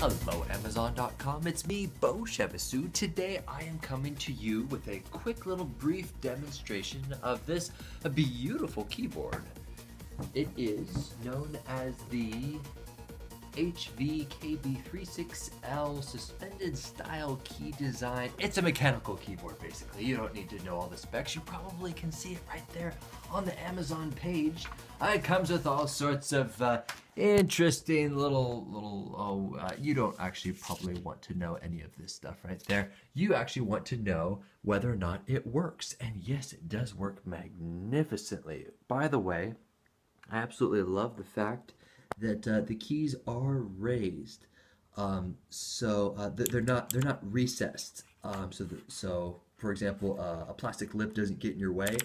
Hello Amazon.com, it's me, Beau. Today I am coming to you with a quick little brief demonstration of this beautiful keyboard. It is known as the HVKB36L suspended style key design. It's a mechanical keyboard basically. You don't need to know all the specs. You probably can see it right there on the Amazon page. It comes with all sorts of interesting you don't actually probably want to know any of this stuff right there. You actually want to know whether or not it works. And yes, it does work magnificently. By the way, I absolutely love the fact that the keys are raised, they're not recessed. So for example, a plastic lip doesn't get in your way.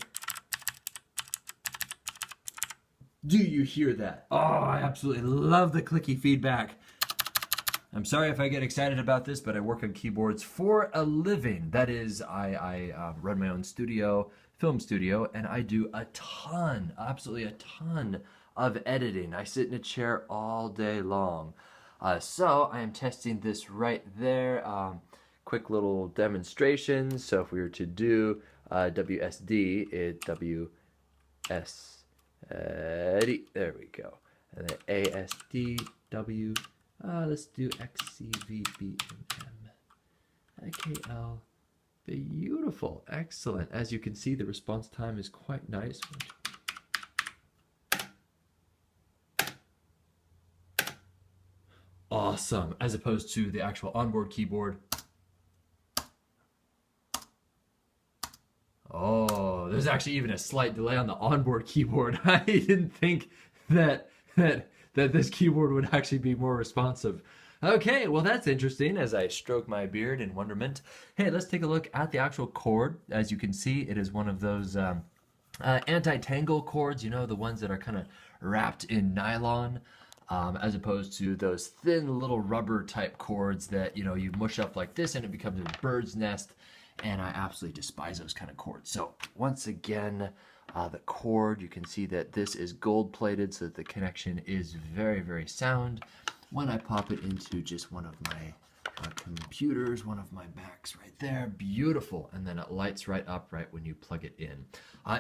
Do you hear that? Oh, I absolutely love the clicky feedback. I'm sorry if I get excited about this, but I work on keyboards for a living. That is, I run my own studio, film studio, and I do a ton, absolutely a ton of editing. I sit in a chair all day long. So I am testing this right there. Quick little demonstration. So if we were to do WSD, WSD, there we go. And then ASDW, let's do XCVBMM, IKL. Beautiful, excellent. As you can see, the response time is quite nice. Awesome, as opposed to the actual onboard keyboard. Oh, there's actually even a slight delay on the onboard keyboard. I didn't think that this keyboard would actually be more responsive. Okay, well that's interesting as I stroke my beard in wonderment. Hey, let's take a look at the actual cord. As you can see, it is one of those anti-tangle cords, you know, the ones that are kind of wrapped in nylon. As opposed to those thin little rubber type cords that, you know, you mush up like this and it becomes a bird's nest, and I absolutely despise those kind of cords. So once again, the cord, you can see that this is gold plated so that the connection is very, very sound. When I pop it into just one of my computers, one of my Macs right there, beautiful, and then it lights right up right when you plug it in.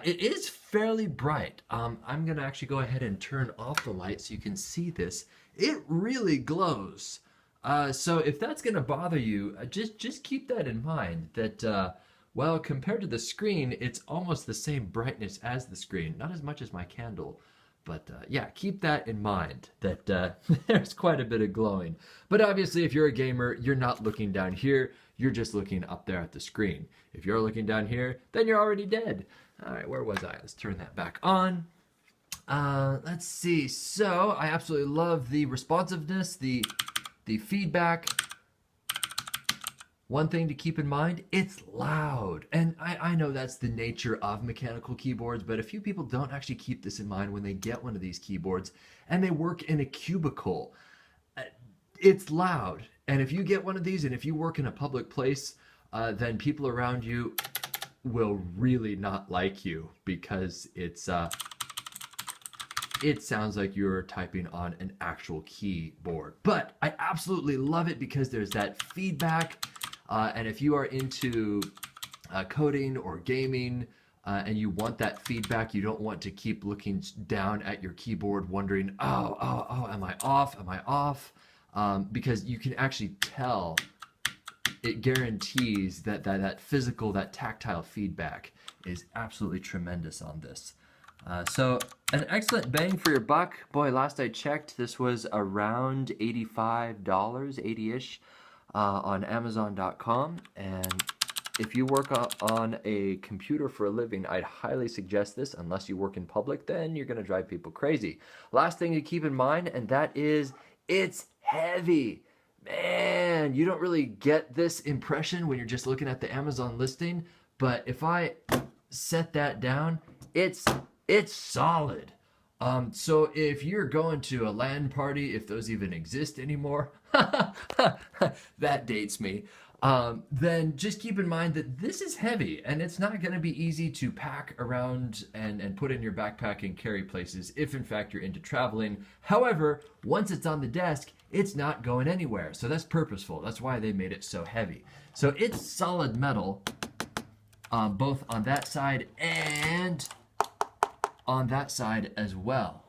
It is fairly bright. I'm gonna actually go ahead and turn off the light so you can see this. It really glows. So if that's gonna bother you, just keep that in mind, that well, compared to the screen, it's almost the same brightness as the screen, not as much as my candle. But yeah, keep that in mind, that there's quite a bit of glowing. But obviously, if you're a gamer, you're not looking down here. You're just looking up there at the screen. If you're looking down here, then you're already dead. All right, where was I? Let's turn that back on. Let's see. So I absolutely love the responsiveness, the feedback. One thing to keep in mind, it's loud. And I know that's the nature of mechanical keyboards, but a few people don't actually keep this in mind when they get one of these keyboards and they work in a cubicle. It's loud. And if you get one of these and if you work in a public place, then people around you will really not like you because it sounds like you're typing on an actual keyboard. But I absolutely love it because there's that feedback. And if you are into coding or gaming and you want that feedback, you don't want to keep looking down at your keyboard wondering, oh, am I off? Am I off? Because you can actually tell. It guarantees that physical, that tactile feedback is absolutely tremendous on this. So an excellent bang for your buck. Boy, last I checked, this was around $85, 80-ish. On Amazon.com, and if you work on a computer for a living, I'd highly suggest this. Unless you work in public, then you're going to drive people crazy. Last thing to keep in mind, and that is it's heavy. Man, you don't really get this impression when you're just looking at the Amazon listing, but if I set that down, it's solid. So if you're going to a LAN party, if those even exist anymore, that dates me. then just keep in mind that this is heavy and it's not going to be easy to pack around and put in your backpack and carry places if in fact you're into traveling. However, once it's on the desk, it's not going anywhere. So that's purposeful. That's why they made it so heavy. So it's solid metal, both on that side and on that side as well.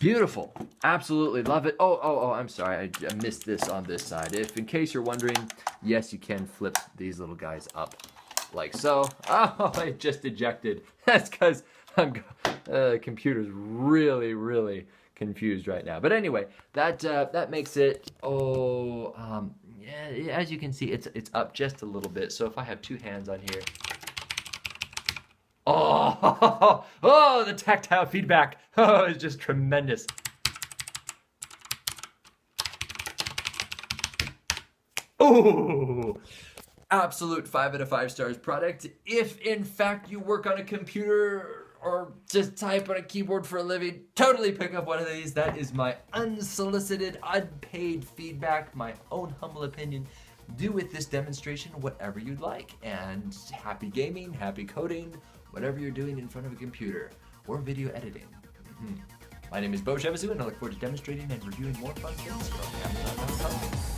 Beautiful. Absolutely love it. Oh, I'm sorry. I missed this on this side. If in case you're wondering, yes, you can flip these little guys up like so. Oh, I just ejected. That's because computer's really confused right now. But anyway, that makes it, yeah, as you can see, it's up just a little bit. So if I have two hands on here, oh, the tactile feedback. Oh, it's just tremendous. Oh, absolute 5 out of 5 stars product. If in fact you work on a computer or just type on a keyboard for a living, totally pick up one of these. That is my unsolicited, unpaid feedback, my own humble opinion. Do with this demonstration whatever you'd like. And happy gaming, happy coding, whatever you're doing in front of a computer or video editing. My name is Beau, and I look forward to demonstrating and reviewing more fun things from Amazon.com.